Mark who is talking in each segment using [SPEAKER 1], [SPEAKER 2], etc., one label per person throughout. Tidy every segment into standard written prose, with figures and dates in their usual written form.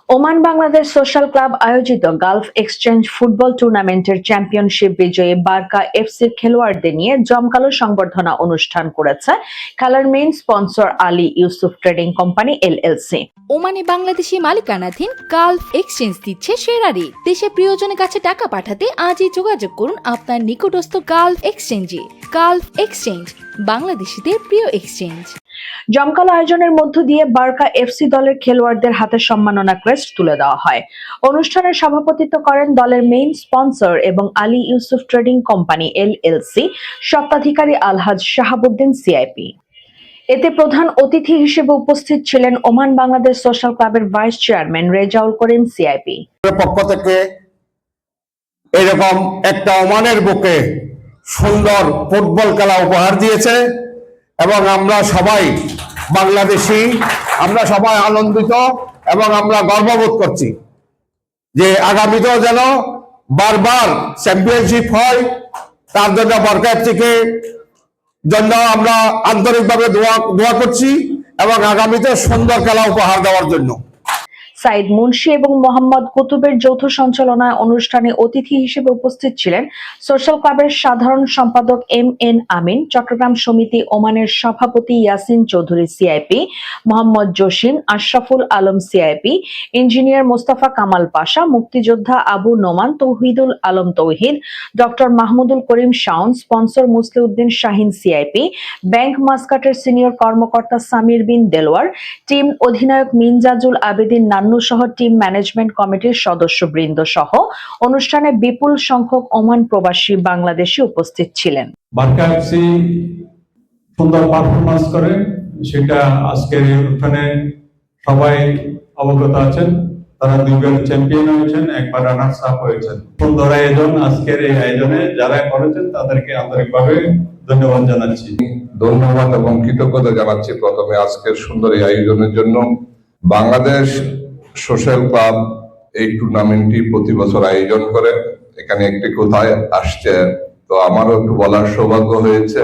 [SPEAKER 1] Oman Bangladesh social club আয়োজিত gulf exchange football টুর্নামেন্টের championship বিজয়ী বার্কা এফসির খেলোয়াড়দের নিয়ে জমকালো সংবর্ধনা অনুষ্ঠান করেছে খেলার main sponsor Ali Yusuf trading company LLC.
[SPEAKER 2] ওমানে বাংলাদেশি মালিকানাধীন গালফ এক্সচেঞ্জ দিচ্ছে সেরা রেট। দেশে প্রিয়জনের কাছে টাকা পাঠাতে আজই যোগাযোগ করুন আপনার নিকটস্থ গালফ এক্সচেঞ্জে। গালফ এক্সচেঞ্জ, বাংলাদেশিদের প্রিয় এক্সচেঞ্জ।
[SPEAKER 1] জমকালো আয়োজনের মধ্য দিয়ে বার্কা এফসি দলের খেলোয়াড়দের হাতে সম্মাননা ক্রেস্ট তুলে দেওয়া হয়। অনুষ্ঠানে সভাপতিত্ব করেন দলের মেইন স্পন্সর এবং Ali Yusuf trading company LLC স্বত্বাধিকারী আলহাজ শাহাবুদ্দিন সিআইপি। এতে প্রধান অতিথি হিসেবে উপস্থিত ছিলেন ওমান বাংলাদেশ সোশ্যাল ক্লাবের vice chairman Rezaul Karim CIP.
[SPEAKER 3] পক্ষ থেকে এরকম একটা ওমানের বুকে সুন্দর ফুটবল খেলা উপহার দিয়েছে এবং আমরা সবাই বাংলাদেশি, আমরা সবাই আনন্দিত এবং আমরা গর্ববোধ করছি যে আগামীতেও যেন বারবার চ্যাম্পিয়নশিপ হয়। তার জন্য বার্কা এফসিকে জন্য আমরা আন্তরিকভাবে দোয়া করছি এবং আগামীতে সুন্দর খেলা উপহার দেওয়ার জন্য।
[SPEAKER 1] সাইদ মুন্সি এবং মোহাম্মদ কুতুবের যৌথ সঞ্চালনায় অনুষ্ঠানে অতিথি হিসেবে উপস্থিত ছিলেন সোশ্যাল ক্লাবের সাধারণ সম্পাদক এম.এন. আমিন, চট্টগ্রাম সমিতি ওমানের সভাপতি Yasin Chowdhury CIP, Mohammad Jasim, Ashraful Alam CIP, engineer Mostafa Kamal Pasha, মুক্তিযোদ্ধা Abu Noman, Tauhidul Alam Tauhid, doctor Mahmudul Karim Shawon, sponsor Musliuddin Shahin CIP, bank মাস্কাটের সিনিয়র কর্মকর্তা সামির বিন দেলোয়ার, টিম অধিনায়ক মিনজাজুল আবেদিন নান্নু সহ টিম ম্যানেজমেন্ট কমিটির সদস্যবৃন্দ সহ অনুষ্ঠানে বিপুল সংখ্যক ওমান প্রবাসী বাংলাদেশী উপস্থিত ছিলেন।
[SPEAKER 4] বার্কা এফসি সুন্দর পারফরমেন্স করে, সেটা আজকের এই অনুষ্ঠানে সবাই অবগত আছেন। তারা দুইবার চ্যাম্পিয়ন হয়েছেন, একবার রানার্স আপ হয়েছেন। সুন্দর আয়োজন, আজকের এই আয়োজনে যারা করেছেন তাদেরকে আন্তরিকভাবে ধন্যবাদ জানাচ্ছি।
[SPEAKER 5] ধন্যবাদ এবং কৃতজ্ঞতা জানাচ্ছি প্রথমে আজকের সুন্দর এই আয়োজনের জন্য। বাংলাদেশ সোশ্যাল ক্লাব এই টুর্নামেন্টটি প্রতি বছর আয়োজন করে। এখানে একটি কোথায় আসছে, তো আমারও একটু বলার সৌভাগ্য হয়েছে।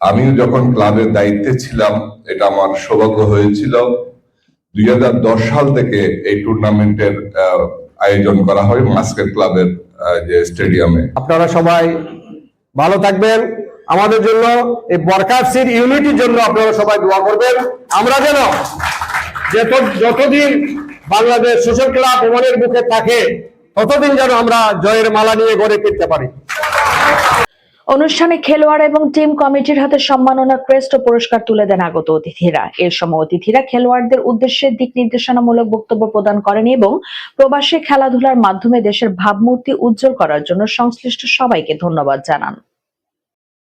[SPEAKER 5] আমিও যখন ক্লাবের দায়িত্বে ছিলাম, এটা আমার সৌভাগ্য হয়েছিল। 2010 সাল থেকে এই টুর্নামেন্টের আয়োজন করা হয় মাস্কেট ক্লাবের যে স্টেডিয়ামে।
[SPEAKER 3] আপনারা সবাই ভালো থাকবেন। আমাদের জন্য এই বার্কা এফসির ইউনিটির জন্য আপনারা সবাই দোয়া করবেন। আমরা যেন যতদিন বাংলাদেশ সোশ্যাল ক্লাব ওমানের বুকে থাকে ততদিন যেন আমরা জয়ের মালা নিয়ে গড়ে ফিরতে পারি।
[SPEAKER 1] অনুষ্ঠানে খেলোয়াড় এবং টিম কমিটির হাতে সম্মাননা ক্রেস্ট ও পুরস্কার তুলে দেন আগত অতিথিরা। এর সময় অতিথিরা খেলোয়াড়দের উদ্দেশ্যে দিক নির্দেশনামূলক বক্তব্য প্রদান করেন এবং প্রবাসী খেলাধুলার মাধ্যমে দেশের ভাবমূর্তি উজ্জ্বল করার জন্য সংশ্লিষ্ট সবাইকে ধন্যবাদ জানান।